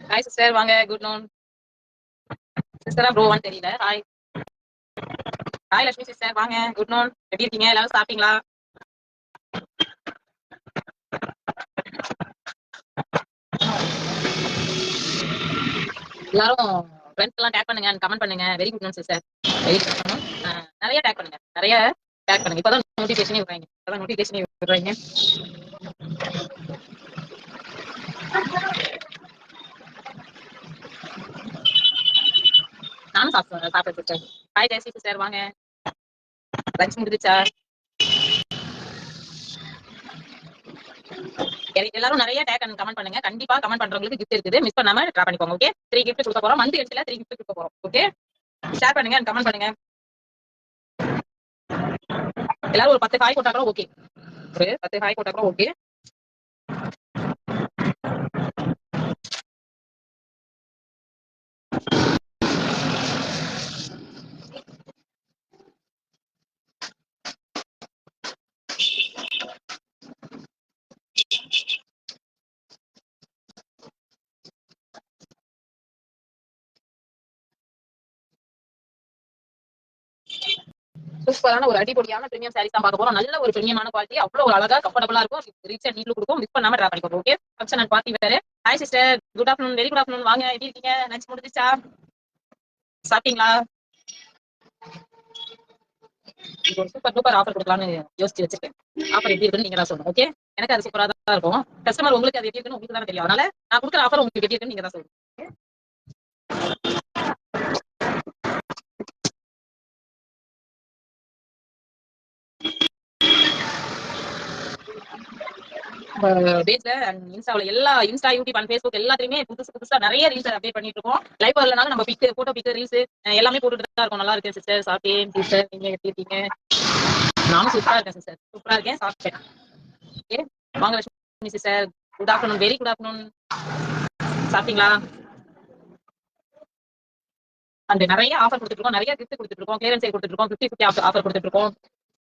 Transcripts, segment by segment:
Hi sister, வாங்க. Good noon சிஸ்டரா ப்ரோவான்னு தெரியல. Hi hi Lakshmi sister, வாங்க. Good noon. எப்படி இருக்கீங்க? எல்லாரும் சாப்பிட்டீங்களா? எல்லாரும் ஃப்ரெண்ட்ஸ் எல்லாம் டேக் பண்ணுங்க, கமெண்ட் பண்ணுங்க. Very good noon sister. Very good noon. நிறைய டேக் பண்ணுங்க, நிறைய டேக் பண்ணுங்க. இப்பதான் நோட்டிஃபிகேஷனே விடுறாங்க, இப்பதான் நோட்டிஃபிகேஷனே விடுறாங்க. நானும் சாப்பிட்டேன் சிஸ்டர். ஹாய் ஜெயஸ்ரீ சிஸ்டர், வாங்க. லஞ்ச் முடிஞ்சிச்சா? எல்லாரும் நிறைய டேக் அண்ட் கமெண்ட் பண்ணுங்க. கண்டிப்பா கமெண்ட் பண்றவங்களுக்கு கிஃப்ட் இருக்குது, மிஸ் பண்ணாம ட்ரா பண்ணிக்கோங்க. ஓகே, 3 கிஃப்ட் கொடுக்க போறோம். மந்த் எண்ட்ல 3 கிஃப்ட் கொடுக்க போறோம். ஓகே, ஷேர் பண்ணுங்க அண்ட் கமெண்ட் பண்ணுங்க. எல்லாரும் ஒரு 10 ஹாய் போட்டா கூட ஓகே. ஒரு 10 ஹாய் போட்டா கூட ஓகே. சூப்பரான ஒரு அடிப்பொடியான பிரீமியம் சாரீஸ் தான் பார்க்க போறோம். நல்ல ஒரு பிரீமியமான குவாலிட்டி, அவ்வளவு ஒரு அழகா கம்ஃபர்டபுளா இருக்கும். ரிச் அண்ட் நீட்ல கொடுக்கும். மிஸ் பண்ணாம ட்ரா பண்ணிக்கோங்க. ஓகே, ஃபங்க்ஷன் அண்ட் பார்ட்டி வேற. Hi sister, good afternoon. Very good afternoon. வாங்க, எப்படி இருக்கீங்க? லஞ்ச் முடிஞ்சிச்சா? சாப்பிட்டீங்களா? ஒரு சூப்பர் டூப்பர் ஆஃபர் கொடுக்கலாம்னு யோசிச்சு வச்சிருக்கேன். ஆஃபர் எப்படி இருக்குன்னு நீங்க தான் சொல்லணும். ஓகே, எனக்கு அது சூப்பரா தான் இருக்கும். கஸ்டமர் உங்களுக்கு அது எப்படி இருக்குன்னு உங்களுக்கு தானே தெரியும். அதனால நான் கொடுக்குற ஆஃபர் உங்களுக்கு எப்படி இருக்குன்னு நீங்க தான் சொல்லணும். பேஜ்ல அண்ட் இன்ஸ்டாவில் இன்ஸ்டா, யூடியூப் அண்ட் ஃபேஸ்புக் எல்லாத்தையுமே புதுசா நிறைய ரீல்ஸ் அப்டேட் பண்ணிட்டு இருக்கோம். லைவ் வரலனாலும் நம்ம போட்டோ பிக் ரீல்ஸ் எல்லாமே போட்டுட்டு தான் இருக்கும். நல்லா இருக்கு சிஸ்டர். சாப்பிட்டேன் சிஸ்டர், நீங்க எப்படி இருக்கீங்க? நானும் சூப்பரா இருக்கேன் சிஸ்டர், சூப்பரா இருக்கேன், சாப்பிட்டேன். ஓகே, வாங்க Lakshmi sister. Good afternoon. Very good afternoon. சாப்பிட்டீங்களா? அந்த நிறைய ஆஃபர் கொடுத்துட்டு இருக்கோம், நிறைய கிஃப்ட் கொடுத்துட்டு இருக்கோம், கிளியரன்ஸ் சேல் கொடுத்துட்டு இருக்கோம், 50 ஆஃபர் கொடுத்துட்டு இருக்கோம்.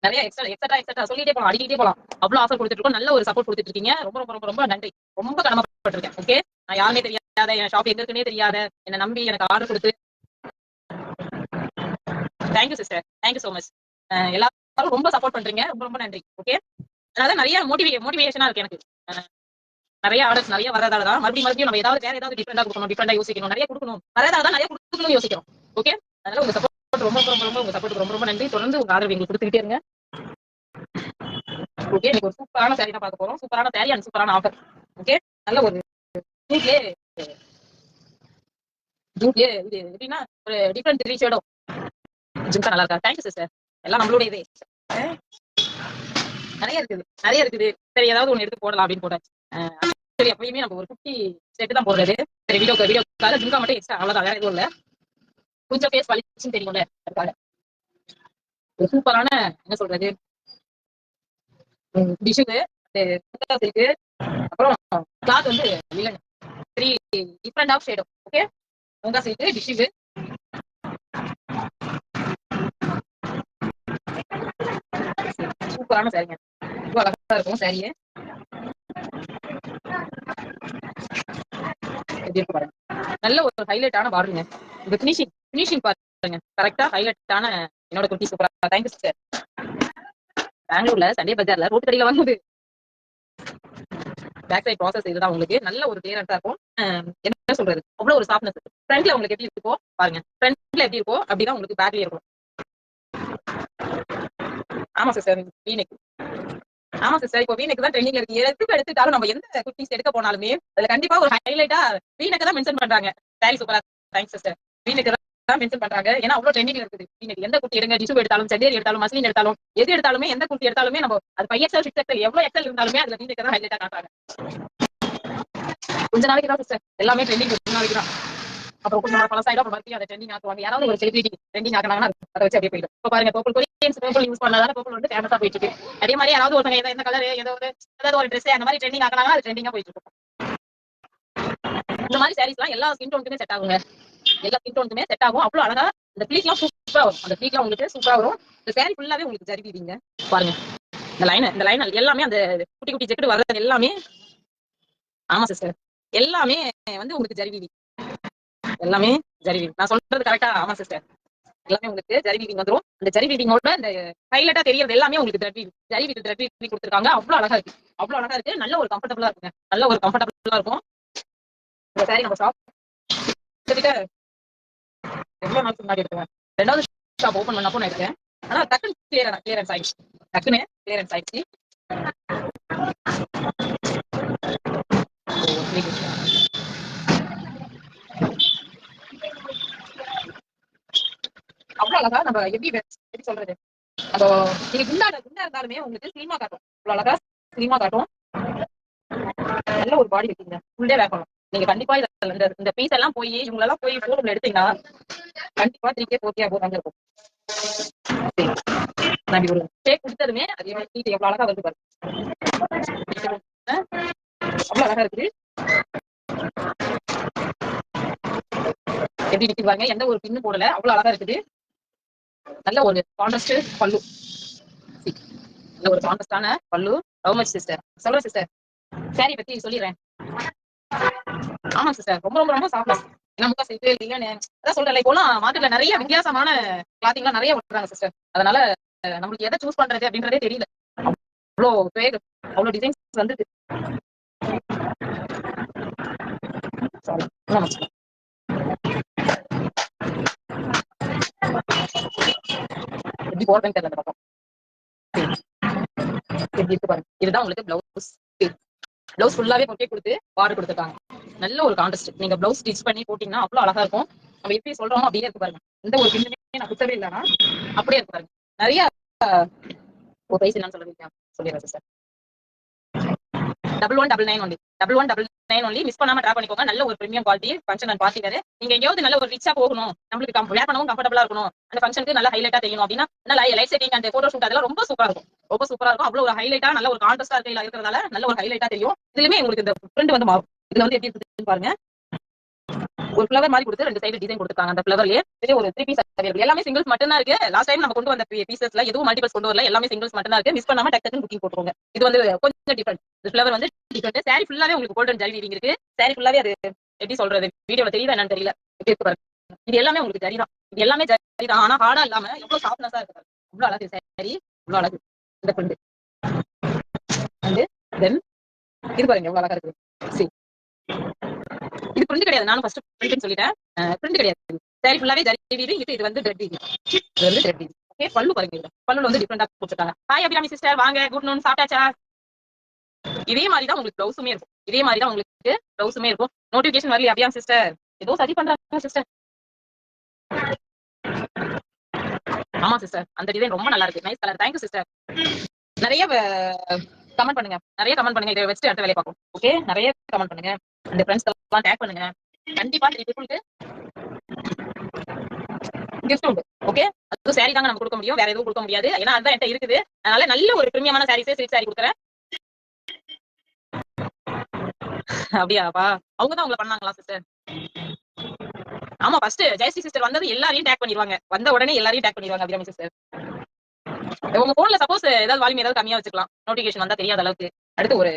நிறைய எக்ஸ்ட்ரா சொல்லிட்டே போலாம், அடிக்கிட்டே போலாம். அவ்வளவு ஆஃபர் கொடுத்துட்டு இருக்கோம். நல்ல ஒரு சப்போர்ட் கொடுத்துட்டு இருக்கீங்க. ரொம்ப ரொம்ப ரொம்ப ரொம்ப நன்றி. ரொம்ப கடமைப்பட்டிருக்கேன். ஓகே, நான் யாருமே தெரியாத, என் ஷாப் எங்க இருக்குன்னே தெரியாத என்ன நம்பி எனக்கு ஆர்டர் கொடுத்து thank you sister, thank you so much. எல்லாரும் ரொம்ப சப்போர்ட் பண்றீங்க. ரொம்ப ரொம்ப நன்றி. ஓகே, அதனால நிறைய மோட்டிவேஷனா இருக்கு எனக்கு. நிறைய ஆர்டர்ஸ் நிறைய வரதால தான் மறுபடியும் நம்ம வேற ஏதாவது டிஃபரெண்டா கொடுக்கணும், டிஃபரெண்டா யோசிக்கணும், நிறைய கொடுக்கணும், வரதால தான் நிறைய கொடுக்கணும்னு யோசிக்கிறோம். ஓகே, அதனால உங்க சப்போர்ட் ரொம்ப ரொம்ப ரொம்ப உங்க சப்போர்ட் ரொம்ப ரொம்ப நன்றி. தொடர்ந்து உங்க ஆதரவு எங்களுக்கு கொடுத்துக்கிட்டே இருங்க. ஓகே, இன்னைக்கு ஒரு சூப்பரான சாரி தான் பார்க்க போறோம். சூப்பரான சாரி அண்ட் சூப்பரான ஆஃபர். ஓகே, நல்ல ஒரு ஜூட்லயே இது எப்படின்னா ஒரு டிஃபரெண்ட் த்ரீ ஷேடோ ஜிம்கா நல்லா இருக்கா? Thank you sister. எல்லாம் நம்மளோட இதே நிறைய இருக்குது. சரி, ஏதாவது ஒன்று எடுத்து போடலாம் அப்படின்னு போட்டாச்சு. சரி, எப்பயுமே நம்ம ஒரு 50 செட் தான் போடுறது. சரி, வீடியோக்காக ஜிம்கா மட்டும் எக்ஸ்ட்ரா, அவ்வளவுதான், வேற எதுவும் இல்ல. கொஞ்சம் பேஸ் வலிச்சுன்னு தெரியும்ல, அதுக்காக ஒரு சூப்பரான என்ன சொல்றது டிஷ்ஷுக்கு இருக்கு. அப்புறம் கிளாத் வந்து வில்லன் 3 டிஃபரெண்ட் ஆஃப் ஷேடோ. ஓகே, உங்க சில்க் டிஷ்ஷுக்கு சூப்பரான சாரிங்க. ரொம்ப அழகா இருக்கும் சாரியே. எப்படி இருக்கு பாருங்க. நல்ல ஒரு ஹைலைட்டான பார்டருங்க. இந்த ஃபினிஷிங் பாருங்க, கரெக்டா ஹைலைட்டான என்னோட குர்த்தி. சூப்பரா. Thank you sister. பெங்களூர்ல சண்டே பஜார்ல ரோட்டு கடையில வாங்குது. பேக் சைட் ப்ராசஸ் இதுதான். உங்களுக்கு நல்ல ஒரு கிளியரன்ஸா இருக்கும். என்ன சொல்றது, அவ்வளவு ஒரு சாஃப்ட்னஸ். ஃப்ரண்ட்ல உங்களுக்கு எப்படி இருக்கோ பாருங்க, ஃப்ரண்ட்ல எப்படி இருக்கோ அப்படிதான் உங்களுக்கு பேக்லயே இருக்கும். ஆமா சிஸ்டர், வீனெக். ஆமா சிஸ்டர், இப்போ வீனெக் தான் ட்ரெண்டிங்ல இருக்கு. எதுக்கு எடுத்துட்டாலும் நம்ம எந்த குர்த்திஸ் எடுக்க போனாலுமே அதுல கண்டிப்பா ஒரு ஹைலைட்டா வீனெக் தான் மென்ஷன் பண்றாங்க. சாரி சூப்பரா. Thanks sister. வீனெக் தான் மென்ஷன் பண்றாங்க. ஏன்னா அவ்வளவு ட்ரெண்டிங்ல இருக்குது. இன்னைக்கு எந்த குர்த்தி எடுங்க, டிஷ்யூ எடுத்தாலும், செட்டேரி எடுத்தாலும், மஸ்லின் எடுத்தாலும், எது எடுத்தாலுமே எந்த குர்த்தி எடுத்தாலுமே நம்ம அது 5XL 6XL எவ்வளவு எக்ஸல் இருந்தாலுமே அதுல நீங்க தான் ஹைலைட்டா காட்டுறாங்க. கொஞ்ச நாளைக்கு தான் சிஸ்டர் எல்லாமே ட்ரெண்டிங் கொஞ்ச நாளைக்கு தான். அப்புறம் கொஞ்சம் பழசாயிடும். அப்புறம் மறுபடியும் அதை ட்ரெண்டிங் ஆக்குவாங்க. யாராவது ஒரு செலிபிரிட்டி ட்ரெண்டிங் ஆக்குனாங்கன்னா அதை வச்சு அப்படியே போயிடும். இப்போ பாருங்க பர்பிள் கொரியன்ஸ் பர்பிள் யூஸ் பண்ணாதான் பர்பிள் வந்து ஃபேமஸா போயிட்டு இருக்கு. அதே மாதிரி யாராவது ஒருத்தங்க எந்த கலர் ஏதாவது ஒரு ட்ரெஸ் அந்த மாதிரி ட்ரெண்டிங் ஆக்குனாங்கன்னா அது ட்ரெண்டிங்கா போயிட்டு இருக்கும். இந்த மாதிரி சாரீஸ் எல்லாம் எல்லா ஸ்கின் டோனுக்குமே செட் ஆகுங்க. எல்லா ஸ்கின் டோனுக்குமே செட் ஆகும். அவ்வளவு அழகா இந்த ப்ளீட்லாம் சூப்பரா வரும். அந்த ப்ளீட்லாம் உங்களுக்கு சூப்பரா வரும். இந்த சாரி ஃபுல்லாவே உங்களுக்கு ஜரி வீவிங்க பாருங்க. இந்த லைன் எல்லாமே அந்த குட்டி குட்டி ஜெக்கெட் வர்றது எல்லாமே. ஆமா சிஸ்டர், எல்லாமே வந்து உங்களுக்கு ஜரி வீவி. எல்லாமே ஜரி வீவி. நான் சொல்றது கரெக்டா? ஆமா சிஸ்டர், எல்லாமே உங்களுக்கு ஜரி வீவிங் வந்துரும். அந்த ஜரி வீவிங்கோட அந்த ஹைலைட்டா தெரியறது எல்லாமே உங்களுக்கு ஜரி வித் த்ரெட் வீவிங் கொடுத்துருக்காங்க. அவ்வளவு அழகா இருக்கு. அவ்வளவு அழகா இருக்கு. நல்ல ஒரு கம்ஃபர்டபுளா இருக்குங்க. நல்ல ஒரு கம்ஃபர்டபுளா இருக்கும் இந்த சாரி. நம்ம ஷாப் கிட்ட எவ்வளவு நாள் முன்னாடி எடுத்தேன். 2வது ஷாப் ஓபன் பண்ணப்போ நான் எடுத்தேன். ஆனா டக்குன்னு கிளியரன்ஸ் ஆயிடுச்சு. டக்குன்னு கிளியரன்ஸ் ஆயிடுச்சு. அவ்வளவு அழகா நம்ம எப்படி சொல்றது, அப்போ நீங்க குண்டா இருந்தாலுமே உங்களுக்கு ஸ்லிமா காட்டும். அவ்வளவு அழகா ஸ்லிமா காட்டும். நல்ல ஒரு பாடி வைக்கீங்க. ஃபுல்லே வேர் பண்ணலாம். நீங்க கண்டிப்பா இந்த பீஸ் எல்லாம் போய் இவங்களெல்லாம் போய் ஷோரூம்ல எடுத்தீங்கன்னா கண்டிப்பா 3K 4K போதாங்க இருக்கும். நான் ஒரு ஷேக் கொடுத்ததுமே அது எவ்வளவு அழகா வருது பாருங்க. அவ்வளவு அழகா இருக்குது. எப்படி நிக்குது பாருங்க. எந்த ஒரு பின்னு போடல. அவ்வளவு அழகா இருக்குது. நல்ல ஒரு கான்ட்ராஸ்ட் பல்லு. நல்ல ஒரு கான்ட்ராஸ்டான பல்லு. How much sister? சொல்றேன் சிஸ்டர், சாரி பத்தி சொல்லிடுறேன். ஆமா சிஸ்டர், ரொம்ப ரொம்ப ரொம்ப சாஃப்டா. நமக்கு சில்க் இல்லன்னு அதான் சொல்றேன். இப்போலாம் மார்க்கெட்ல நிறைய வித்தியாசமான கிளாத்திங் எல்லாம் நிறைய விட்டுறாங்க சிஸ்டர். அதனால நம்மளுக்கு எதை சூஸ் பண்றது அப்படின்றதே தெரியல. அவ்வளோ பேர் அவ்வளோ டிசைன்ஸ் வந்துருக்கு. சாரி, எப்படி போடுறேன்னு தெரியல. பக்கம் எப்படி இருக்கு பாருங்க. இதுதான் உங்களுக்கு பிளவுஸ். பிளவுஸ் ஃபுல்லாவே பொக்கே கொடுத்து பார்டர் கொடுத்துருக்காங்க. நல்ல ஒரு கான்ட்ராஸ்ட். நீங்க பிளவுஸ் ஸ்டிச் பண்ணி போட்டீங்கன்னா அவ்வளவு அழகா இருக்கும். நம்ம எப்படி சொல்றோமோ அப்படியே இருக்கு பாருங்க. இந்த ஒரு பின்னுமே நான் குத்தவே இல்லைன்னா அப்படியே இருக்கு பாருங்க. நிறைய ஒரு பிரைஸ் என்னன்னு சொல்லிடுறேன் சிஸ்டர். 1199 ஒன்லி. 1199 ஒன்லி. மிஸ் பண்ணாம ட்ரா பண்ணிக்கோங்க. நல்ல ஒரு premium quality function and party வேற. நீங்க எங்கேயாவது நல்ல ஒரு ரிச்சா போகணும், நம்மளுக்கு வேர் பண்ணவும் கம்ஃபர்டபுளா இருக்கணும், அந்த ஃபங்க்ஷனுக்கு நல்ல ஹைலைட்டா தெரியணும் அப்படின்னா நல்ல light setting and photo shoot அதெல்லாம் ரொம்ப சூப்பரா இருக்கும். ரொம்ப சூப்பரா இருக்கும். அவ்வளவு ஒரு ஹைலைட்டா நல்ல ஒரு கான்ட்ராஸ்டா இருக்கிறதால நல்ல ஒரு ஹைலைட்டா தெரியும். இதுலயுமே உங்களுக்கு இந்த பிரிண்ட் வந்து மாறும். இதுல வந்து எப்படி இருக்குன்னு பாருங்க. ஒரு ஃப்ளவர் மாதிரி கொடுத்து 2 சைடு டிசைன் கொடுத்துருக்காங்க. அந்த ஃப்ளவர்லயே ஒரு 3 பீஸ் அவைலபிள். எல்லாமே சிங்கிள்ஸ் மட்டும் தான் இருக்கு. லாஸ்ட் டைம் நம்ம கொண்டு வந்த பீசஸ்ல எதுவும் மல்டிபிள்ஸ் கொண்டு வரல. எல்லாமே சிங்கிள்ஸ் மட்டும் தான் இருக்கு. மிஸ் பண்ணாம டக்குன்னு புக்கிங் போட்டுருங்க. இது வந்து கொஞ்சம் டிஃபரெண்ட். இந்த ஃப்ளவர் வந்து டிஃபரெண்ட். சாரி ஃபுல்லாவே உங்களுக்கு கோல்டன் ஜரி வீவிங் இருக்கு. சாரி ஃபுல்லாவே அது எப்படி சொல்றது, வீடியோல தெரியுதா என்னன்னு தெரியல. எப்படி இருக்கு பாருங்க. இது எல்லாமே உங்களுக்கு ஜரி தான். இது எல்லாமே ஜரி தான். ஆனா ஹார்டா இல்லாம எவ்வளவு சாஃப்ட்னஸா இருக்கு. இவ்வளவு அழகு சாரி. இவ்வளவு அழகு இந்த பிரிண்ட். அண்ட் தென் இது பாருங்க எவ்வளவு அழகா இருக்கு. சரி, இது பிரிண்ட் கிடையாது. நானும் ஃபர்ஸ்ட் பிரிண்ட் சொல்லிட்டேன். பிரிண்ட் கிடையாது. சாரி ஃபுல்லாவே ஜரி வீவிங். இது வந்து த்ரெட் வீவிங். இது வந்து த்ரெட் வீவிங். ஓகே, பல்லு பாருங்க. இது பல்லுல வந்து டிஃபரெண்டா கொடுத்துட்டாங்க. ஹாய் அபிராமி சிஸ்டர், வாங்க. குட் நூன், சாப்பிட்டாச்சா? இதே மாதிரி தான் உங்களுக்கு ப்ளவுஸுமே இருக்கும். இதே மாதிரி தான் உங்களுக்கு ப்ளவுஸுமே இருக்கும். நோட்டிபிகேஷன் வரல அபிராமி சிஸ்டர்? ஏதோ சரி பண்றாங்க சிஸ்டர். ஆமா சிஸ்டர், அந்த டிசைன் ரொம்ப நல்லா இருக்கு. Nice colour. Thank you sister. நிறைய கமெண்ட் பண்ணுங்க. நிறைய கமெண்ட் பண்ணுங்க. இதை வச்சு அடுத்த வேலையை பார்ப்போம். ஓகே, நிறைய கமெண்ட் பண்ணுங்க. இந்த ஃப்ரெண்ட்ஸ் எல்லாம் டேக் பண்ணுங்க. கண்டிப்பா 3 பீப்புளுக்கு கிஃப்ட் உண்டு. ஓகே, அது சாரி தாங்க நம்ம கொடுக்க முடியும். வேற எதுவும் கொடுக்க முடியாது. ஏன்னா அதுதான் என்கிட்ட இருக்குது. அதனால நல்ல ஒரு பிரீமியமான சாரீஸ் சில்க் சாரி கொடுக்குறேன். அப்படியாப்பா, அவங்க தான் உங்களை பண்ணாங்களா சிஸ்டர்? ஆமா, ஃபர்ஸ்ட் ஜெயஸ்ரீ சிஸ்டர் வந்தது எல்லாரையும் டேக் பண்ணிடுவாங்க. வந்த உடனே எல்லாரையும் டேக் பண்ணிடுவாங்க அபிராமி சிஸ்டர். உங்க போன்ல சப்போஸ் ஏதாவது வால்யூம் ஏதாவது கம்மியா வச்சுக்கலாம். நோட்டிபிகேஷன் வந்தா தெரியாத அளவுக்கு. அடுத்து ஒரு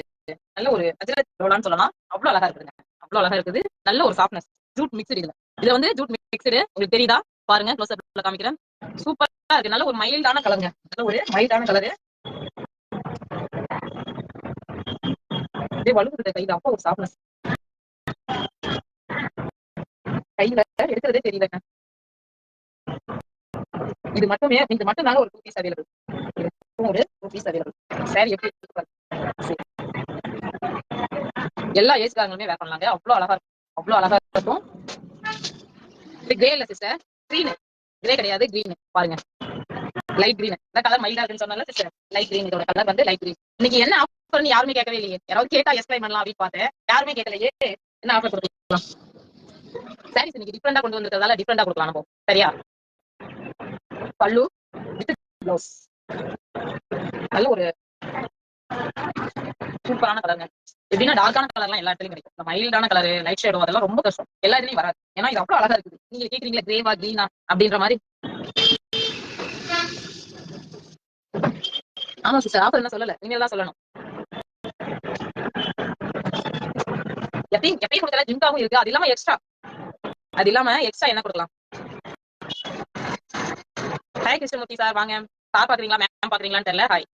நல்ல ஒரு அஜரத் ரோலான்னு சொல்லலாம். அவ்வளவு அழகா இருக்குதுங்க. அவ்வளவு அழகா இருக்குது. நல்ல ஒரு சாஃப்ட்னஸ். Jude mixed. இதுல வந்து ஜூட் மிக்ஸ்டு. உங்களுக்கு தெரியுதா பாருங்க. க்ளோஸ் அப்ல காமிக்கிறேன். சூப்பரா இருக்கு. நல்ல ஒரு மைல்டான கலருங்க. நல்ல ஒரு மைல்டான கலரு. அப்படியே வலுக்குது கையில. அப்போ ஒரு சாஃப்ட்னஸ். கையில எடுக்கிறதே தெரியலங்க. இது மட்டும் தாங்க ஒரு 2 பீஸ் அவைலபிள். ஒரு 2 பீஸ் அவைலபிள். சாரி எப்படி இருக்கு பாருங்க. எல்லா ஏஜ்காரங்களுமே வேர் பண்ணலாங்க. அவ்வளவு அழகா இருக்கும். அவ்வளவு அழகா இருக்கும். இது கிரே இல்ல சிஸ்டர். கிரீன், கிரே கிடையாது, கிரீன் பாருங்க, லைட் கிரீன். இந்த கலர் மைல்டா இருக்குன்னு சொன்னால சிஸ்டர், லைட் கிரீன். இதோட கலர் வந்து லைட் கிரீன். இன்னைக்கு என்ன ஆஃபர்னு யாருமே கேட்கவே இல்லையே. யாராவது கேட்டா எக்ஸ்பிளைன் பண்ணலாம் அப்படின்னு பார்த்தேன், யாருமே கேட்கலையே. என்ன ஆஃபர் கொடுக்கலாம்? சாரீஸ் இன்னைக்கு டிஃப்ரெண்டா கொண்டு வந்திருக்கிறதால டிஃப்ரெண்டா கொடுக்கலாம் நம்ம. சரியா? பல்லு வித் ப்ளவுஸ், நல்ல ஒரு சூப்பரான கலருங்க. எப்படின்னா டார்க்கான கலர்லாம் எல்லா இடத்துலயும் கிடைக்கும். இந்த மைல்டான கலர், லைட் ஷேடோ அதெல்லாம் ரொம்ப கஷ்டம், எல்லா இடத்துலயும் வராது. ஏன்னா இது அவ்வளவு அழகா இருக்குது. நீங்க கேக்குறீங்களா கிரேவா கிரீனா அப்படின்ற மாதிரி. ஆமா சிஸ்டர், ஆஃபர் என்ன சொல்லல, நீங்க தான் சொல்லணும். எப்பயும் எப்பயும் கொடுக்கல, ஜிம்காவும் இருக்கு. அது இல்லாம எக்ஸ்ட்ரா என்ன கொடுக்கலாம்? ஹாய் கிருஷ்ணமூர்த்தி சார், வாங்க. சார் பாக்குறீங்களா மேம் பாக்குறீங்களான்னு தெரியல. ஹாய்,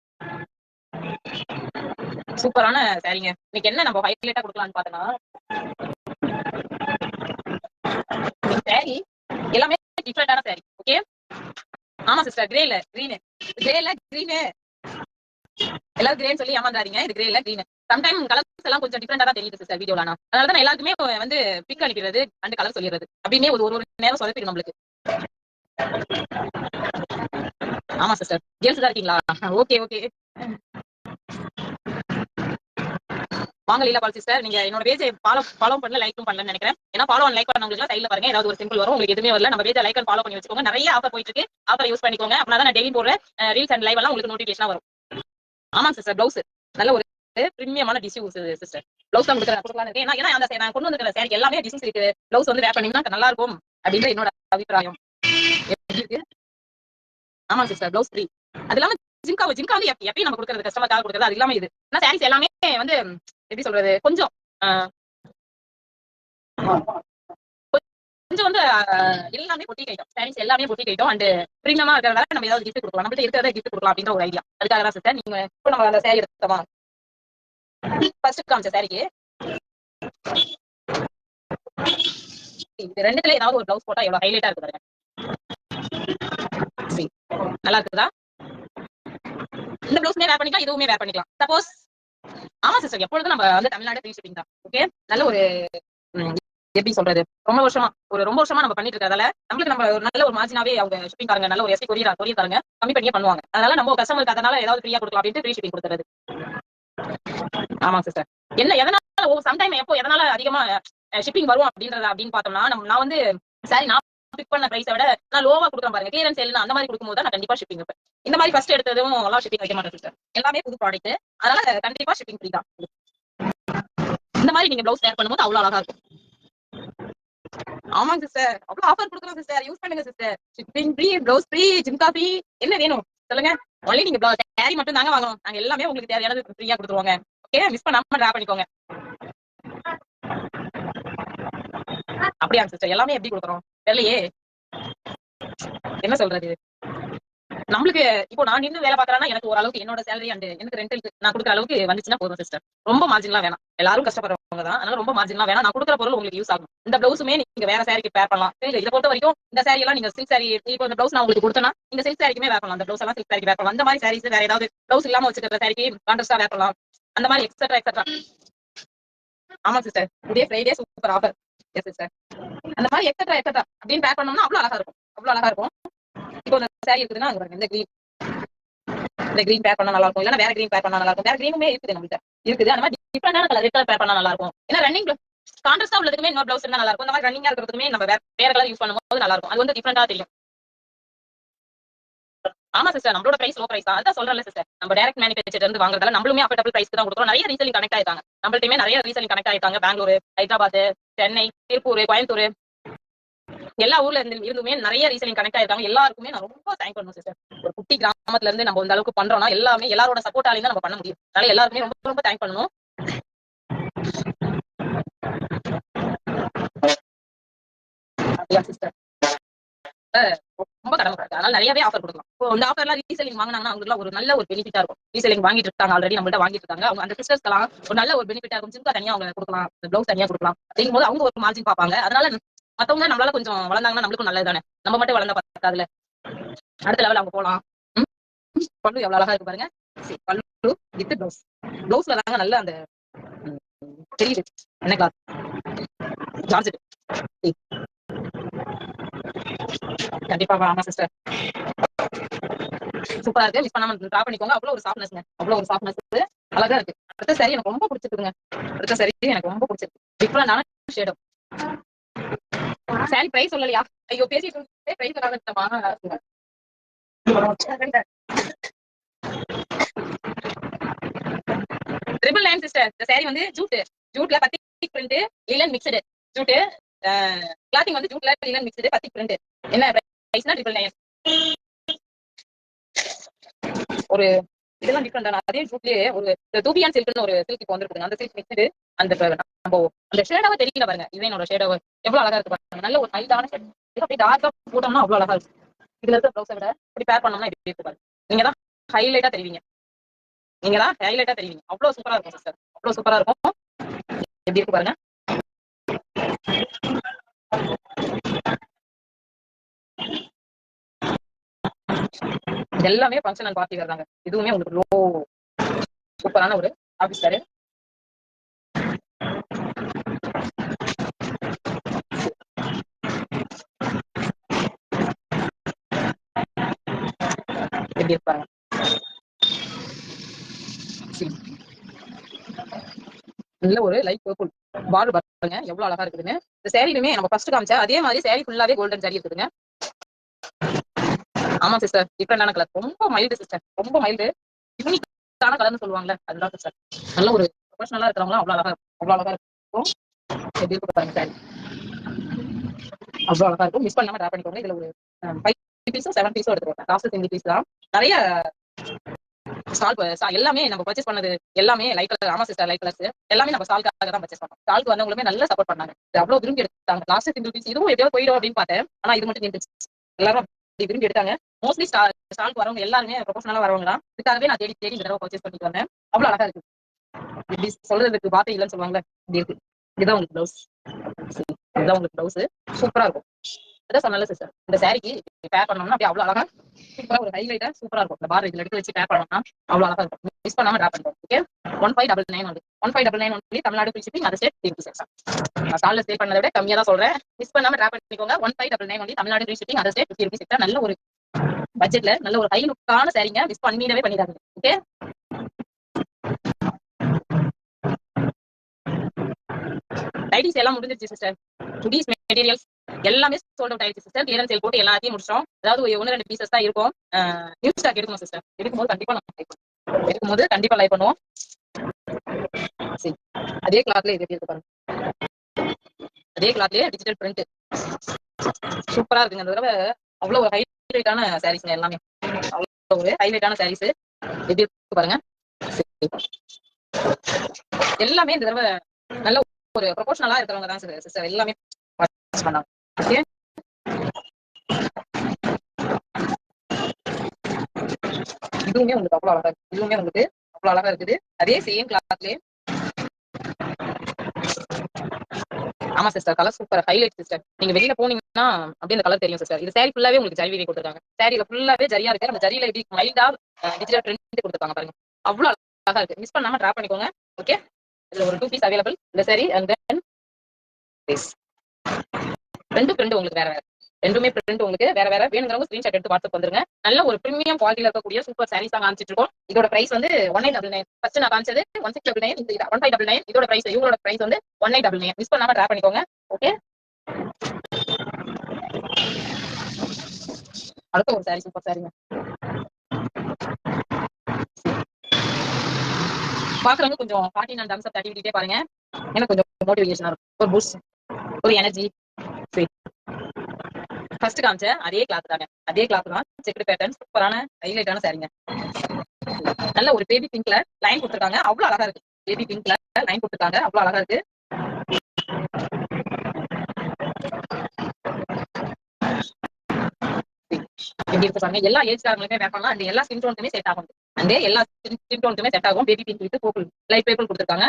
சூப்பரான சாரீங்க. இன்னைக்கு என்ன நம்ம ஹைலைட்டா கொடுக்கலாம்னு பார்த்தோம்னா, சாரி எல்லாமே டிஃபரெண்டான சாரி. ஓகே, ஆமா சிஸ்டர், கிரே இல்ல கிரீன், கிரே இல்ல கிரீன். எல்லாரும் கிரேன்னு சொல்லி ஏமாந்தாதீங்க, இது கிரே இல்ல கிரீன். சம்டைம் கலர்ஸ் எல்லாம் கொஞ்சம் டிஃபரெண்டா தான் தெரியுது சிஸ்டர் வீடியோல. அதனால தான் எல்லாருக்குமே வந்து பிக் அனுப்பிடுறது அண்ட் கலர் சொல்லிடுறது. அப்படின்னே ஒரு நேரம் சொதப்பிடும் நம்மளுக்கு. ஆமா சிஸ்டர், கேர்ள்ஸ் தான் இருக்கீங்களா? ஓகே ஓகே, வாங்க லீலா பால் சிஸ்டர். நீங்க என்னோட பேஜை ஃபாலோ பண்ணல, லைக்கும் பண்ணலன்னு நினைக்கிறேன். ஏன்னா ஃபாலோ அண்ட் லைக் பண்ணவங்களுக்கு சைடுல பாருங்க ஏதாவது ஒரு சிம்பிள் வரும். உங்களுக்கு எதுவுமே வரல, நம்ம பேஜை லைக் அண்ட் ஃபாலோ பண்ணி வச்சுக்கோங்க. நிறைய ஆஃபர் போயிட்டு இருக்கு, ஆஃபர் யூஸ் பண்ணிக்கோங்க. அப்படின்னா நான் டெய்லி போடுற ரீல்ஸ் அண்ட் லைவ் எல்லாம் உங்களுக்கு நோட்டிஃபிகேஷனா வரும். ஆமா சிஸ்டர், பிளவுஸ் நல்ல ஒரு பிரீமியமான டிஷ்யூஸ் சிஸ்டர். பிளவுஸ் தான் கொடுக்கலாம் இருக்கேன். ஏன்னா அந்த நான் கொண்டு வந்துருக்கிற சாரி எல்லாமே டிசைன்ஸ் இருக்கு. பிளவுஸ் வந்து வேர் பண்ணீங்கன்னா நல்லா இருக்கும் அப்படின்ற என்னோட அபிப்பிராயம். ஆமா சிஸ்டர், பிளவுஸ் ஃப்ரீ. அது இல்லாம ஜிம்கா வந்து எப்பயும் நம்ம கொடுக்கறது கஸ்டமருக்காக கொடுக்கறது. அது இல்லாம இது சாரீஸ் எல்லாமே வந்து எப்படி சொல்றது, கொஞ்சம் கொஞ்சம் வந்து எல்லாமே பொட்டி கைட்டும். சாரீஸ் எல்லாமே பொட்டி கைட்டும் அண்ட் பிரீமியமா இருக்கிறதால நம்ம ஏதாவது கிஃப்ட் கொடுக்கலாம், நம்மள்ட்ட இருக்கிறத கிஃப்ட் கொடுக்கலாம் அப்படின்ற ஒரு ஐடியா. அதுக்காக தான் சிஸ்டர். நீங்க இப்போ நம்ம அந்த சாரி எடுத்தோமா, ஃபர்ஸ்ட் காமிச்ச சாரிக்கு இது ரெண்டுத்துல ஏதாவது ஒரு பிளவுஸ் போட்டா எவ்வளவு ஹைலைட்டா இருக்கு பாருங்க. நல்லா இருக்குதா? இந்த பிளவுஸ்மே வேர் பண்ணிக்கலாம், இதுவுமே வேர் பண்ணிக்கலாம். சப்போஸ் ஆமா சிஸ்டர், எப்பொழுதும் நம்ம வந்து தமிழ்நாடு ஃப்ரீ ஷிப்பிங் தான். ஓகே, நல்ல ஒரு எப்படி சொல்றது, ரொம்ப வருஷமா நம்ம பண்ணிட்டு இருக்கறதால நம்மளுக்கு நம்ம நல்ல ஒரு மார்ஜினாவே அவங்க ஷிப்பிங் காரங்க, நல்ல ஒரு எஸ்டி கொரியர் காரங்க கம்மி பண்ணியே பண்ணுவாங்க. அதனால நம்ம கஸ்டமருக்கு அதனால ஏதாவது ஃப்ரீயா கொடுக்கலாம் அப்படின்ட்டு ஃப்ரீ ஷிப்பிங் கொடுத்துறது. ஆமா சிஸ்டர், என்ன எதனால சம்டைம் எப்போ எதனால அதிகமா ஷிப்பிங் வரும் அப்படின்னு பார்த்தோம்னா, நான் வந்து சாரி நான் பிக் பண்ண பிரைஸை விட நான் லோவா கொடுக்குறேன் பாருங்க. கிளியரன்ஸ் சேல் அந்த மாதிரி கொடுக்கும்போது நான் கண்டிப்பா ஷிப்பிங் வைப்பேன். இந்த மாதிரி ஃபர்ஸ்ட் எடுத்ததும் எல்லாம் ஷிப்பிங் வைக்க மாட்டேன் சிஸ்டர். எல்லாமே புது ப்ராடக்ட், அதனால கண்டிப்பா ஷிப்பிங் ஃப்ரீ தான். இந்த மாதிரி நீங்க பிளவுஸ் வேர் பண்ணும்போது அவ்வளவு அழகா இருக்கும். ஆமாங்க சிஸ்டர், அவ்வளவு ஆஃபர் கொடுக்குறோம் சிஸ்டர், யூஸ் பண்ணுங்க sister. Shipping free, blouse free, jhumka free, என்ன வேணும் சொல்லுங்க. ஒன்லி நீங்க சாரி மட்டும் தாங்க வாங்கணும், நாங்க எல்லாமே உங்களுக்கு தேவையானது ஃப்ரீயா கொடுத்துருவாங்க. ஓகே, மிஸ் பண்ணாம டிரா பண்ணிக்கோங்க. அப்படியா சிஸ்டர், எல்லாமே எப்படி கொடுக்குறோம் தெரியலையே, என்ன சொல்றது. நம்மளுக்கு இப்போ நான் நின்று வேலை பார்க்கறேன்னா எனக்கு ஓரளவுக்கு என்னோட சேலரி அண்ட் எனக்கு ரெண்டலுக்கு நான் கொடுக்குற அளவுக்கு வந்துச்சுன்னா போதும் சிஸ்டர். ரொம்ப மார்ஜின்லாம் வேணாம், எல்லாரும் கஷ்டப்படுறவங்க தான், அதனால ரொம்ப மார்ஜின்லாம் வேணாம். நான் கொடுக்குற பொருள் உங்களுக்கு யூஸ் ஆகும். இந்த பிளவுஸுமே நீங்க வேற சாரிக்கு பேர் பண்ணலாம். இதை பொறுத்த வரைக்கும் இந்த சாரி எல்லாம் நீங்க சில்க் சாரி, இப்போ இந்த பிளவுஸ் நான் உங்களுக்கு கொடுத்தேன்னா இந்த சில்க் சாரிக்குமே வேர் பண்ணலாம். அந்த பிளவுஸ் எல்லாம் சில்க் சாரிக்கு வேர் பண்ணலாம். அந்த மாதிரி சாரீஸ் வேற ஏதாவது பிளவுஸ் இல்லாம வச்சுக்கிற சாரிக்கு கான்ட்ராஸ்டா வேர் பண்ணலாம். அந்த மாதிரி எக்ஸெட்ரா. ஆமா sister, today Friday super offer. Yes sister, அந்த மாதிரி எக்ஸெட்ரா அப்படின்னு பேர் பண்ணோம்னா அவ்வளவு அழகா இருக்கும். இப்போ இந்த சாரி இருக்குதுன்னா இந்த கிரீன் பேர் பண்ணா நல்லா இருக்கும், இல்லன்னா வேற கிரீன் பேர் பண்ணா நல்லா இருக்கும். வேற கிரீனுமே இருக்குது நம்மகிட்ட, இருக்குது. அந்த மாதிரி டிஃபரெண்டான கலர் ரெட் கலர் பேர் பண்ணா நல்லா இருக்கும். ஏன்னா ரன்னிங் கான்ட்ராஸ்டா உள்ளதுக்குமே இன்னொரு பிளவுஸ் இருந்தா நல்லா இருக்கும். இந்த மாதிரி ரன்னிங்கா இருக்கிறதுக்குமே நம்ம வேற கலர் யூஸ் பண்ணும்போது நல்லா இருக்கும். அது வந்து டிஃபரெண்டா தெரியும். ஆமா சிஸ்டர், நம்மளோட பிரைஸ் லோ பிரைஸ் தான். அதான் சொல்றேன் சிஸ்டர், நம்ம டைரக்ட் மேனுஃபேக்சர் இருந்து வாங்குறதால நம்மளுமே அஃபோர்டபிள் பிரைஸ்க்கு தான் கொடுக்குறோம். நிறைய ரீசெல்லிங் கனெக்ட் ஆயிருக்காங்க, நம்மள்ட்டயுமே நிறைய ரீசெல்லிங் கனெக்ட் ஆயிருக்காங்க. பெங்களூர், ஹைதராபாத், சென்னை, திருப்பூர், கோயம்புத்தூர், எல்லா ஊர்ல இருந்துமே நிறைய ரீசெல்லிங் கனெக்ட் ஆயிருக்காங்க. எல்லாருக்குமே நான் ரொம்ப தேங்க் பண்ணுவேன் சிஸ்டர். ஒரு குட்டி கிராமத்துல இருந்து நம்ம இந்த அளவுக்கு பண்றோம்னா எல்லாரோட சப்போர்ட்டாலையும் தான் நம்ம பண்ண முடியும். அதனால எல்லாருக்குமே ரொம்ப தேங்க் பண்ணணும். அப்படியா சிஸ்டர், ரொம்ப கடமை. அதனால நிறையவே ஆஃபர் கொடுக்கலாம். இப்போ இந்த ஆஃபர்லாம் ரீசெல்லிங் வாங்கினாங்கன்னா அவங்களுக்கு ஒரு நல்ல ஒரு பெனிஃபிட்டா இருக்கும். ரீசெல்லிங் வாங்கிட்டு இருக்காங்க, ஆல்ரெடி நம்மள்ட்ட வாங்கிட்டு இருக்காங்க. அவங்க அந்த சிஸ்டர்ஸ்லாம் ஒரு நல்ல ஒரு பெனிஃபிட்டா இருக்கும். ஜிம்கா தனியா அவங்க கொடுக்கலாம், பிளவுஸ் தனியா கொடுக்கலாம். அப்படிங்கும்போது அவங்க ஒரு மார்ஜின் பார்ப்பாங்க. அதனால மத்தவங்க நம்மளால கொஞ்சம் வளர்ந்தாங்கன்னா நம்மளுக்கும் நல்லது தானே. நம்ம மட்டும் வளர்ந்தா பார்த்தாதுல, அடுத்த லெவல் அவங்க போலாம். பல்லு எவ்வளவு அழகா இருக்கு பாருங்க. பல்லு வித் பிளவுஸ்ல தாங்க நல்ல அந்த தெரியுது என்ன கிளாத், ஜார்ஜெட். கண்டிப்பா ஆமா சிஸ்டர். சூப்பரா இருக்கு. மிஸ் பண்ணாம ட்ரா பண்ணிக்கோங்க. அவ்வளவு ஒரு சாஃப்ட்னஸ்ங்க. அவ்வளவு ஒரு சாஃப்ட்னஸ். அழகா இருக்கு. அடுத்த சாரி எனக்கு ரொம்ப பிடிச்சிருக்குங்க. அடுத்த சாரி எனக்கு ரொம்ப பிடிச்சிருக்கு. டிஃபரண்டான ஷேடோ. சாரி பிரைஸ் சொல்லலையா? ஐயோ பேசிட்டு இருந்தே பிரைஸ் சொல்லாம இருந்தமா. Triple nine sister. இந்த சாரி வந்து ஜூட்ல batik print linen mixed jute. Clothing வந்து ஜூட்ல லினன் மிக்ஸ்டு பத்திக் பிரிண்ட். என்ன பிரைஸ்னா ட்ரிபிள் நைன். ஒரு இதெல்லாம் டிஃபரெண்டான அதே ஜூட்லயே ஒரு தூபியான் சில்க்னு ஒரு சில்க் இப்போ வந்துருக்குங்க. அந்த சில்க் மிக்ஸ்டு அந்த நம்ம அந்த ஷேடாவை தெரியல பாருங்க. டிசைனோட ஷேடாவை எவ்வளவு அழகா இருக்கு பாருங்க. நல்ல ஒரு மைல்டான ஷேட். அப்படியே டார்க்கா போட்டோம்னா அவ்வளவு அழகா இருக்கும். இதுல இருக்க ப்ளவுஸை விட இப்படி பேர் பண்ணோம்னா இப்படி இருக்கு பாருங்க. நீங்க தான் ஹைலைட்டா தெரிவிங்க. நீங்க தான் ஹைலைட்டா தெரிவிங்க. அவ்வளவு சூப்பரா இருக்கும் சிஸ்டர். அவ்வளவு சூப்பரா இருக்கும். எப்படி இருக்கு பாருங்க. இது எல்லாமே ஃபங்க்ஷன் அண்ட் பார்ட்டி வர்றாங்க. இதுவுமே உங்களுக்கு லோ சூப்பரான ஒரு ஆபீஸ் சாரி. எப்படி இருப்பாங்க நல்ல ஒரு லைட் பர்பிள் பார்டர் பாருங்க எவ்வளவு அழகா இருக்குதுன்னு. இந்த சாரிலுமே நம்ம ஃபர்ஸ்ட் காமிச்சா அதே மாதிரி சாரி ஃபுல்லாவே கோல்டன் சாரி இருக்குதுங்க. ஆமா சிஸ்டர். டிஃபரெண்டான கலர். ரொம்ப மைல்டு சிஸ்டர். ரொம்ப மைல்டு. யூனிக்கான கலர்னு சொல்லுவாங்கல்ல அதுதான் சிஸ்டர். நல்ல ஒரு ப்ரொஃபஷனலா இருக்கிறவங்க அவ்வளவு அழகா இருக்கும். அவ்வளவு அழகா இருக்கும். எப்படி இருக்கு பாருங்க சாரி. அவ்வளவு அழகா இருக்கும். மிஸ் பண்ணாம ட்ரா பண்ணிக்கோங்க. இதுல ஒரு 5 பீஸோ 7 பீஸோ எடுத்துருவாங்க. லாஸ்ட் 5 பீஸ் தான். நிறைய ஸ்டால் எல்லாமே நம்ம பர்ச்சேஸ் பண்ணது எல்லாமே லைட் கலர். ஆமா சிஸ்டர் லைட் கலர்ஸ் எல்லாமே நம்ம ஸ்டால்காக தான் பர்ச்சேஸ் பண்ணோம். ஸ்டால்க்கு வந்தவங்களுமே நல்லா சப்போர்ட் பண்ணாங்க. அவ்வளவு விரும்பி எடுத்தாங்க. லாஸ்ட் 5 பீஸ் இதுவும் எப்படியோ போயிடும் அப்படின்னு பார்த்தேன். ஆனா இது மட்டும் நின்றுச்சு. எல்லாரும் விரும்பி எடுத்தாங்க. மோஸ்ட்லி ஸ்டால்க்கு வரவங்க எல்லாருமே ப்ரொஃபஷனலா வரவங்க தான். இதுக்காகவே நான் தேடி தேடி இந்த தடவை பர்ச்சேஸ் பண்ணிட்டு வந்தேன். அவ்வளவு அழகா இருக்கு. இப்படி சொல்றதுக்கு வார்த்தை இல்லைன்னு சொல்லுவாங்கல்ல இப்படி இருக்கு. இதுதான் உங்களுக்கு பிளவுஸ். இதுதான் உங்களுக்கு பிளவுஸ். சூப்பரா இருக்கும். அதான் சொன்னல சிஸ்டர். இந்த சாரிக்கு பேர் பண்ணோம்னா அப்படியே அவ்வளவு அழகா சூப்பரா ஒரு ஹைலைட்டா சூப்பரா இருக்கும். இந்த பார் இதுல எடுத்து வச்சு பேர் பண்ணோம்னா அவ்வளவு அழகா இருக்கும். மிஸ் பண்ணாம ட்ரா பண்ணுவோம். ஓகே 1599 வந்து 1599 ஒன்லி தமிழ்நாடு ஃப்ரீ ஷிப்பிங். அது ஸ்டேட் டிவி செக்ஷன். நான் ஸ்டால்ல சேல் பண்ணதை விட கம்மியா தான் சொல்றேன். மிஸ் பண்ணாம ட்ரா பண்ணிக்கோங்க. 1599 ஒன்லி தமிழ்நாடு ஃப்ரீ ஷிப்பிங். அது ஸ்டேட் 50 ரூபீஸ் எக்ஸ்ட்ரா. நல்ல ஒரு பட்ஜெட்ல நல்ல ஒரு ஹை லுக்கான சாரிங்க. மிஸ் பண்ணிடவே பண்ணிடாதீங்க. ஓகே டைட்டில்ஸ் எல்லாம் முடிஞ்சிருச்சு சிஸ்டர். சுடிஸ் மெட்டீரியல்ஸ் எல்லாமே சோல்ட் அவுட் ஆயிடுச்சு சிஸ்டர். கிளியரன்ஸ் சேல் போட்டு எல்லாத்தையும் முடிச்சோம். அதாவது 1-2 பீசஸ் தான் இருக்கும். நியூ ஸ்டாக் எடுக்கணும் சிஸ்டர். எடுக்கும்போது கண்டிப்பா நம்ம லைக் பண்ணுவோம். எடுக்கும்போது கண்டிப்பா லைக் பண்ணுவோம். சரி அதே கிளாத்ல இது இருக்கு பாருங்க. அதே கிளாத்லயே டிஜிட்டல் பிரிண்ட் சூப்பரா இருக்குங்க. அந்த தடவை அவ்வளவு ஒரு ஹைலைட்டான சாரீஸ்ங்க எல்லாமே. அவ்வளவு ஒரு ஹைலைட்டான சாரீஸ் எப்படி இருக்கு பாருங்க. எல்லாமே இந்த தடவை நல்ல ஒரு ப்ரொபோஷனலா இருக்கிறவங்க தான் சிஸ்டர் எல்லாமே பண்ணாங்க. ஓகே இதுவுமே உங்களுக்கு அவ்வளவு அழகா இருக்கு. இதுவுமே உங்களுக்கு அவ்வளவு அழகா இருக்குது. அதே சேம் கிளாத்லயே. ஆமா sister colour super highlight sister. நீங்க வெளியில போனீங்கன்னா அப்படியே அந்த கலர் தெரியும் சிஸ்டர். இது சாரி ஃபுல்லாவே உங்களுக்கு ஜரி வீடியோ கொடுத்துருக்காங்க. சாரியில ஃபுல்லாவே ஜரியா இருக்கு. அந்த ஜரியில எப்படி மைல்டா டிஜிட்டல் பிரிண்ட் கொடுத்துருக்காங்க பாருங்க. அவ்வளவு அழகா இருக்கு. மிஸ் பண்ணாம ட்ரா பண்ணிக்கோங்க. ஓகே இதுல ஒரு 2 பீஸ் அவைலபிள். இந்த சாரி அண்ட் தென் ரெண்டு பிரிண்ட் உங்களுக்கு வேற வேற. ரெண்டுமே பிரிண்ட் உங்களுக்கு வேற வேற. வேணுங்கிறவங்க ஸ்கிரீன்ஷாட் எடுத்து வாட்ஸ்அப் வந்துருங்க. நல்ல ஒரு பிரீமியம் குவாலிட்டியில இருக்கக்கூடிய சூப்பர் சாரீஸ் தான் காமிச்சிட்டு இருக்கோம். இதோட பிரைஸ் வந்து 1999. ஃபர்ஸ்ட் நான் காமிச்சது 1699. இந்த 1599. இதோட பிரைஸ் இவங்களோட பிரைஸ் வந்து 1999. மிஸ் பண்ணாம ட்ரா பண்ணிக்கோங்க. ஓகே அடுத்த ஒரு சாரி சூப்பர் சாரிங்க. பாக்குறவங்க கொஞ்சம் 14 அண்ட் தம்ஸ் அப் தட்டி விட்டுட்டே பாருங்க. எனக்கு கொஞ்சம் மோட்டிவேஷனா இருக்கும். ஒரு பூஸ்ட் ஒரு எனர்ஜி. சரி ஃபர்ஸ்ட் காமிச்ச அதே கிளாத் தாங்க. அதே கிளாத் தான். செக்குடு பேட்டர்ன் சூப்பரான ஹைலைட்டான சாரிங்க. நல்ல ஒரு பேபி பிங்க்ல லைன் கொடுத்துருக்காங்க. அவ்வளவு அழகா இருக்கு. பேபி பிங்க்ல லைன் கொடுத்துருக்காங்க. அவ்வளவு அழகா இருக்கு. எப்படி இருக்கு பாருங்க. எல்லா ஏஜ் காரங்களுமே வேர் பண்ணலாம். அண்ட் எல்லா ஸ்கின் டோனுக்குமே செட் ஆகும். அண்ட் எல்லா ஸ்கின் டோனுக்குமே செட் ஆகும். Baby pink with purple light purple கொடுத்துருக்காங்க.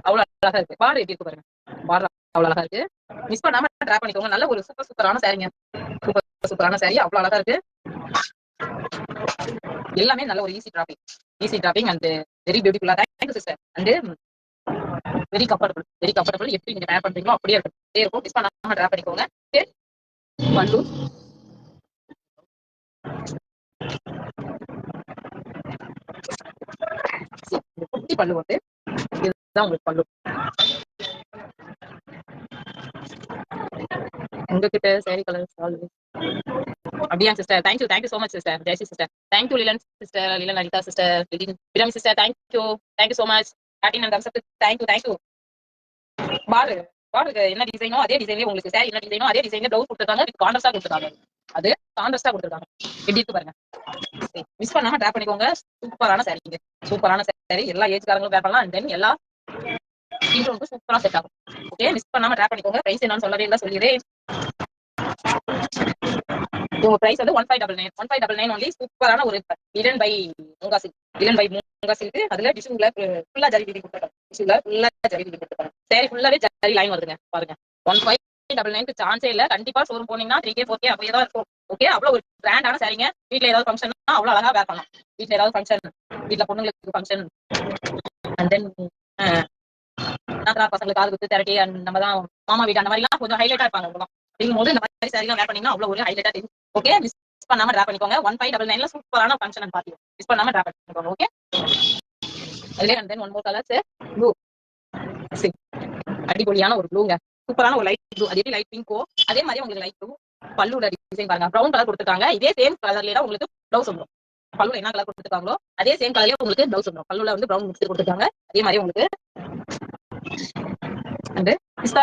அவ்வளவு அழகா இருக்கு. பார்டர் எப்படி இருக்கு பாருங்க. பார்டர் அவ்வளவு அழகா இருக்கு. மிஸ் பண்ணாம ட்ரா பண்ணிக்கோங்க. நல்ல ஒரு சூப்பரான சாரிங்க. சூப்பரான சாரி. அவ்வளவு அழகா இருக்கு. எல்லாமே நல்ல ஒரு ஈஸி டிராப்பிங் அண்ட் வெரி பியூட்டிஃபுல்லா. Thank you sister. And very comfortable. எப்படி நீங்க வேர் பண்றீங்களோ அப்படியே இருக்கும். மிஸ் பண்ணாம ட்ரா பண்ணிக்கோங்க. 1 2 குட்டி பல்லு வந்து இதுதான் உங்களுக்கு பல்லு. உங்ககிட்ட சாரி கலர் சால்வ் அப்படியா sister? Thank you so much sister. Jayashree sister, thank you. லிலன் சிஸ்டர், லிலன் லலிதா சிஸ்டர், பிரம் சிஸ்டர், தேங்க்யூ சோ மச். ஹார்ட்டின் அண்ட் தம்ஸ் அப், தேங்க்யூ. பாரு பாருங்க, என்ன டிசைனோ அதே டிசைன்லயே உங்களுக்கு சாரி என்ன டிசைனோ அதே டிசைன்ல ப்ளவுஸ் கொடுத்துருக்காங்க. வித் கான்ட்ராஸ்டா கொடுத்துருக்காங்க. அது கான்ட்ராஸ்டா கொடுத்துருக்காங்க. எப்படி இருக்கு பாருங்க. மிஸ் பண்ணாம ட்ராப் பண்ணிக்கோங்க. சூப்பரான சாரி, சூப்பரான சாரி. எல்லா ஏஜ்காரங்களும் ட்ராப் பண்ணலாம். அண்ட் தென் எல்லா ஸ்கின் சூப்பரா செட் ஆகும். ஓகே, மிஸ் பண்ணாம ட்ராப் பண்ணிக்கோங்க. பிரைஸ் என்னன்னு சொல்லவே இல்லை, சொல்லிடுறேன். உங்க பிரைஸ் வந்து 1599 ஒன்லி. சூப்பரான ஒரு லிலன் பை மூங்கா சில்க். அதுல டிஷ்யூல ஃபுல்லா ஜரி வீதி கொடுத்துருக்காங்க. டிஷ்யூல ஃபுல்லா ஜரி வீதி கொடுத்துருக்காங்க. சாரி ஃபுல்லாவே ஜரி லைன் வருதுங்க பாருங்க. 1599 சான்ஸே இல்ல. கண்டிப்பா ஷோரூம் போனீங்கன்னா 3K 4K அப்படியே தான் இருக்கும். ஓகே, அவ்வளவு ஒரு பிராண்டான சாரிங்க. வீட்டுல ஏதாவது ஃபங்க்ஷன்னா அவ்வளவு அழகா வேர் பண்ணலாம். வீட்டுல ஏதாவது ஃபங்க்ஷன், வீட்டுல பொண்ணுங்களுக்கு ஃபங்க்ஷன், அண்ட் தென் பசங்களுக்கு காது குத்து திரட்டி, நம்ம தான் மாமா வீடு அந்த மாதிரிலாம் கொஞ்சம் ஹைலைட்டா இருப்பாங்க. அப்படிங்கும்போது இந்த மாதிரி சாரி வேர் பண்ணீங்கன்னா அவ்வளவு ஒரு ஹைலைட்டா தெரியும். ஓகே, மிஸ் பண்ணாம ட்ராப் பண்ணிக்கோங்க. 1599 சூப்பரான ஃபங்க்ஷன் பார்ட்டி. மிஸ் பண்ணாம ட்ராப் பண்ணிக்கோங்க. ஓகே, அதுல and then one more colours blue. அடிப்பொலியான ஒரு ப்ளூங்க. சூப்பரான ஒரு லைட் ப்ளூ. அது எப்படி லைட் பிங்கோ அதே மாதிரி உங்களுக்கு லைட் ப்ளூ. பல்லுல டிசைன் பாருங்க, ப்ரௌன் கலர் கொடுத்துருக்காங்க. இதே சேம் கலர்லயே தான் உங்களுக்கு ப்ளவுஸ் வந்துடும். பல்லுல என்ன கலர் கொடுத்துருக்காங்களோ அதே சேம் கலர்லயே உங்களுக்கு ப்ளவுஸ் வந்துடும். பல்லுல வந்து ப்ரௌன் மிக்ஸ் கொடுத்துருக்காங்க. அதே மாதிரி உங்களுக்கு அண்ட் பிஸ்தா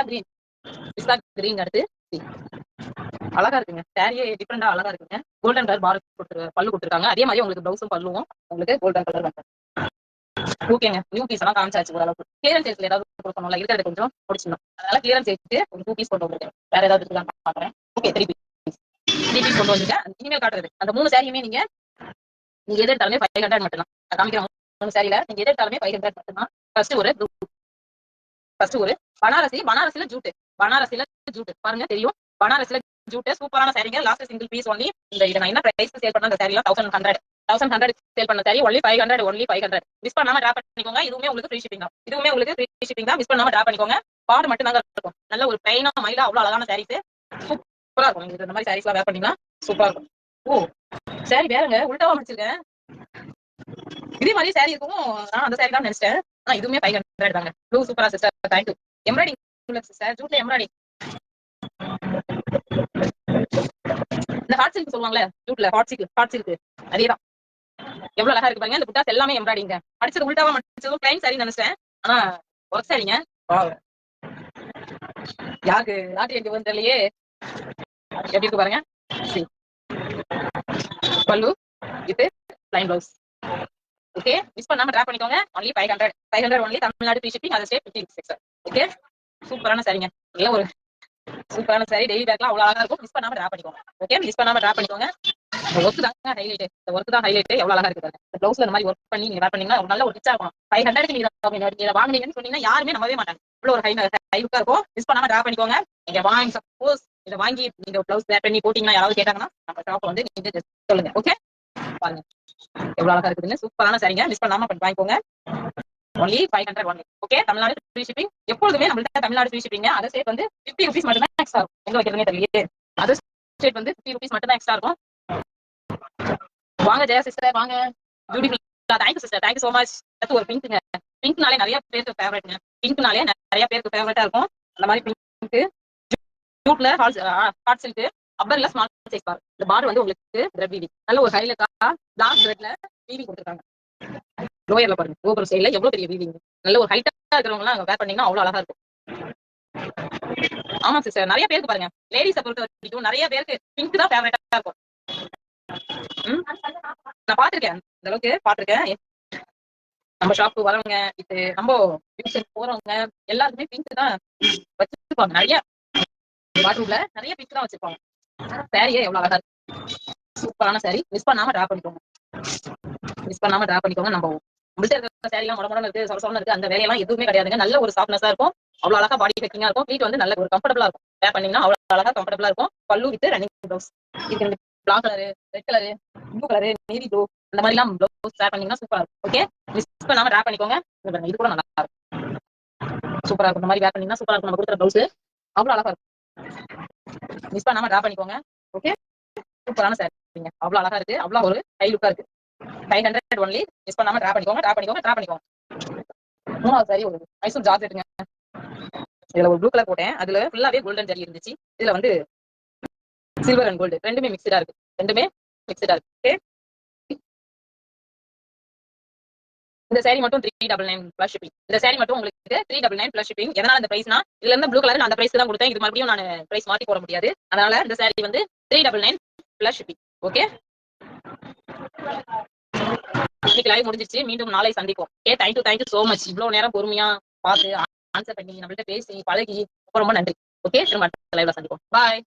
கிரீன் அடுத்து அழகா இருக்குங்க. சாரியே டிஃபரெண்டா அழகா இருக்குங்க. கோல்டன் கலர் பார் பல்லு கொடுத்துருக்காங்க. அதே மாதிரி உங்களுக்கு ப்ளவுஸும் பல்லுவும் உங்களுக்கு கோல்டன் கலர் வந்து. ஓகேங்க, நியூ பீஸ் எல்லாம் காமிச்சாச்சு. ஓரளவுக்கு கிளியரன்ஸ் சேல்ஸ்ல ஏதாவது கொடுக்கணும்ல, இருக்கிறது கொஞ்சம் முடிச்சிடணும். அதனால கிளியரன்ஸ் சேல்ஸ்க்கு ஒரு 2 பீஸ் கொண்டு வந்துருக்கேன். வேற ஏதாவது இருக்குதான் பாக்குறேன். ஓகே, 3 பீஸ் கொண்டு வந்துருக்கேன். இனிமேல் காட்டுறது அந்த 3 சாரியுமே நீங்க எது எடுத்தாலுமே 500 மட்டும் தான். காமிக்கிறோம் 3 சாரியில நீங்க எது எடுத்தாலுமே 500 மட்டும் தான். ஃபர்ஸ்ட் ஒரு பனாரசில ஜூட் பாருங்க, தெரியும். பனாரசில ஜூட் சூப்பரான சாரிங்க. Last single piece only. இத நான் என்ன பிரைஸ் சேல் பண்ண அந்த சாரி 1100 சேல் பண்ண சாரி ஒன்லி 500. மிஸ் பண்ணாம டிராப் பண்ணிக்கோங்க. இதுவுமே உங்களுக்கு ஃப்ரீ ஷிப்பிங் தான். மிஸ் பண்ணாம டிராப் பண்ணிக்கோங்க. பார்டர் மட்டும் தாங்க இருக்கும். நல்ல ஒரு பிளைனா மயிலா அவ்வளவு அழகான சாரீஸ். சூப்பரா இருக்கும். நீங்க இந்த மாதிரி சாரீஸ்லாம் வேர் பண்ணீங்கன்னா சூப்பரா இருக்கும். ஓ, சாரி வேறங்க, உள்டாவா முடிச்சிருக்கேன். இதே மாதிரி சாரி இருக்கும். நான் அந்த சாரி தான் நினைச்சேன். ஆனா இதுவுமே 500 தாங்க. ப்ளூ சூப்பரா சிஸ்டர், தேங்க்யூ. எம்ப்ராய்டிங் சிஸ்டர், ஜூட்ல எம்ப்ராய்டிங். இந்த ஹாட் சில்க் சொல்லுவாங்கல்ல, ஜூட்ல ஹாட் சில்க் அதேதான். எவ்வளவு அழகா இருக்கு பாருங்க. இந்த புட்டாஸ் எல்லாமே எம்ப்ராய்டிங்க. அடிச்சது உள்டாவா மடிச்சதும் பிளைன் சாரி நினைச்சேன். ஆனா ஒர்க் சாரிங்க. யாருக்கு எங்க வந்து தெரியலையே. எப்படி இருக்கு பாருங்க. பல்லு இது பிளைன் ப்ளவுஸ். ஓகே, மிஸ் பண்ணாம டிராப் பண்ணிக்கோங்க. Only 500 only. Tamil Nadu free shipping. அது ஸ்டேட் 50 ஓகே, சூப்பரான சாரிங்க. நல்ல ஒரு சூப்பரான சாரி. டெய்லி பேக்லாம் அவ்வளவு அழகா இருக்கும். மிஸ் பண்ணாம டிராப் பண்ணிக்கோங்க. ஓகே, மிஸ் பண்ணாம டிராப் பண்ணிக்கோங்க. இந்த ஒர்க் தான் ஹைலைட். எவ்வளவு அழகா இருக்கு. இந்த ப்ளவுஸ்ல இந்த மாதிரி ஒர்க் பண்ணி நீங்க வேர் பண்ணீங்கன்னா ஒரு நல்ல ஒரு ரிச்சா இருக்கும். 500 நீங்க வாங்குனீங்கன்னு சொன்னீங்கன்னா யாருமே நம்பவே மாட்டாங்க. இவ்வளவு ஒரு ஹை லுக்கா இருக்கும். மிஸ் பண்ணாம டிராப் பண்ணிக்கோங்க. நீங்க வாங்கி சப்போஸ் இதை வாங்கி நீங்க ப்ளவுஸ் வேர் பண்ணி போட்டீங்கன்னா யாராவது கேட்டாங்கன்னா நம்ம ஷாப் வந்து நீங்க சொல்லுங்க. ஓகே, பாருங்க எவ்வளவு அழகா இருக்குதுன்னு. சூப்பரான சாரிங்க. மிஸ் பண்ணாம வாங்கிக்கோங்க. Only 500 only. Okay, Tamil Nadu free shipping. எப்பொழுதுமே நம்மள்ட்ட Tamil Nadu free shipping. Other state வந்து 50 rupees மட்டும் தான் எக்ஸ்ட்ரா இருக்கும். எங்க வைக்கிறதுனே தெரியலையே. அதர் ஸ்டேட் வந்து 50 rupees மட்டும் தான் எக்ஸ்ட்ரா இருக்கும். வாங்க ஜெயா சிஸ்டர், வாங்க. Beautiful. Thank you sister, thank you so much. அடுத்து ஒரு பிங்க்ங்க. பிங்க்னாலே நிறைய பேருக்கு ஃபேவரட்ங்க. பிங்க்னாலே நிறைய பேருக்கு ஃபேவரட்டா இருக்கும். அந்த மாதிரி பிங்க் ஜூட்ல ஹாட் சில்க் அப்பர்ல ஸ்மால் சைஸ் பார். இந்த பார் வந்து உங்களுக்கு த்ரெட் வீவிங். நல்ல ஒரு ஹைலைட்டா டார்க் த்ரெட்ல வீவிங் கொடுத்துருக்காங்க. லோயர்ல பாருங்க, கோபுரம் ஸ்டைல்ல எவ்வளவு பெரிய வீவிங். நல்ல ஒரு ஹைட்டா இருக்கிறவங்க எல்லாம் வேர் பண்ணீங்கன்னா அவ்வளவு அழகா இருக்கும். ஆமா சிஸ்டர், நிறைய பேருக்கு பாருங்க, லேடிஸை பொறுத்த வரைக்கும் நிறைய பேருக்கு பிங்க் தான் ஃபேவரட்டா இருக்கும். நான் பாத்திருக்கேன், இந்த அளவுக்கு பாத்திருக்கேன். நம்ம ஷாப்புக்கு வரவங்க, இது நம்ம போறவங்க எல்லாருக்குமே பிங்க் தான் வச்சிருப்பாங்க. நிறைய வாட்ரூப்ல நிறைய பிங்க் தான் வச்சிருப்பாங்க. சாரியே எவ்வளவு அழகா இருக்கு. சூப்பரான சாரி. மிஸ் பண்ணாம டிராப் பண்ணிக்கோங்க. நம்ம நம்மள்ட்ட இருக்கிற சாரி எல்லாம் மொடமொடன்னு இருக்கு, சொரசொரன்னு இருக்கு. அந்த வேலையெல்லாம் எதுவுமே கிடையாதுங்க. நல்ல ஒரு சாஃப்ட்னஸா இருக்கும். அவ்வளவு அழகா பாடி ஃபிட்டிங்கா இருக்கும். ஃபீட் வந்து நல்ல ஒரு கம்ஃபர்டபுளா இருக்கும். வேர் பண்ணீங்கன்னா அவ்வளவு அழகா கம்ஃபர்டபுளா இருக்கும். Pallu with running blouse. இது black colour, red colour, blue colour, navy blue அந்த மாதிரி எல்லாம் ப்ளவுஸ் வேர் பண்ணீங்கன்னா சூப்பரா இருக்கும். ஓகே, மிஸ் பண்ணாம டிராப் பண்ணிக்கோங்க. இது கூட நல்லா இருக்கும். சூப்பரா இருக்கும். இந்த மாதிரி வேர் பண்ணீங்கன்னா சூப்பரா இருக்கும். நம்ம கொடுக்குற ப்ளவுஸ் அவ்வளவு அழகா இருக்கும். மிஸ் பண்ணாம டிராப் பண்ணிக்கோங்க. ஓகே, சூப்பரான சாரிங்க. அவ்வளவு அழகா இருக்கு. அவ்வளவு ஒரு ஹை லுக்கா இருக்கு. 500 ஒன்லி. மிஸ் பண்ணாம டிரா பண்ணிக்கோங்க, டிரா பண்ணிக்கோங்க, டிரா பண்ணிக்கோங்க. மூணாவது சாரி ஒரு மைசூர் ஜார்ஜெட்டுங்க. இதுல ஒரு ப்ளூ கலர் போட்டேன். அதுல ஃபுல்லாவே கோல்டன் ஜரி இருந்துச்சு. இதுல வந்து சில்வர் அண்ட் கோல்டு ரெண்டுமே மிக்ஸ்டா இருக்கு. ரெண்டுமே மிக்ஸ்டா இருக்கு. ஓகே. இந்த சாரி மட்டும் 399 பிளஸ் ஷிப்பிங். இந்த சாரி மட்டும் உங்களுக்கு 399 பிளஸ் ஷிப்பிங். எதனால இந்த பிரைஸ்னா, இதுல இருந்த ப்ளூ கலர் நான் அந்த பிரைஸ்க்கு தான் கொடுத்தேன். இது மறுபடியும் நான் பிரைஸ் மாத்தி போட முடியாது. அதனால இந்த சாரி வந்து 399 பிளஸ் ஷிப்பிங். ஓகே. இன்னைக்கு லைவ் முடிஞ்சிருச்சு. மீண்டும் நாளை சந்திப்போம். ஓகே. Thank you so much. இவ்வளவு நேரம் பொறுமையா பார்த்து ஆன்சர் பண்ணி நம்மள்ட்ட பேசி பழகி ரொம்ப ரொம்ப நன்றி. ஓகே. திரும்ப லைவ்ல சந்திப்போம். பாய்.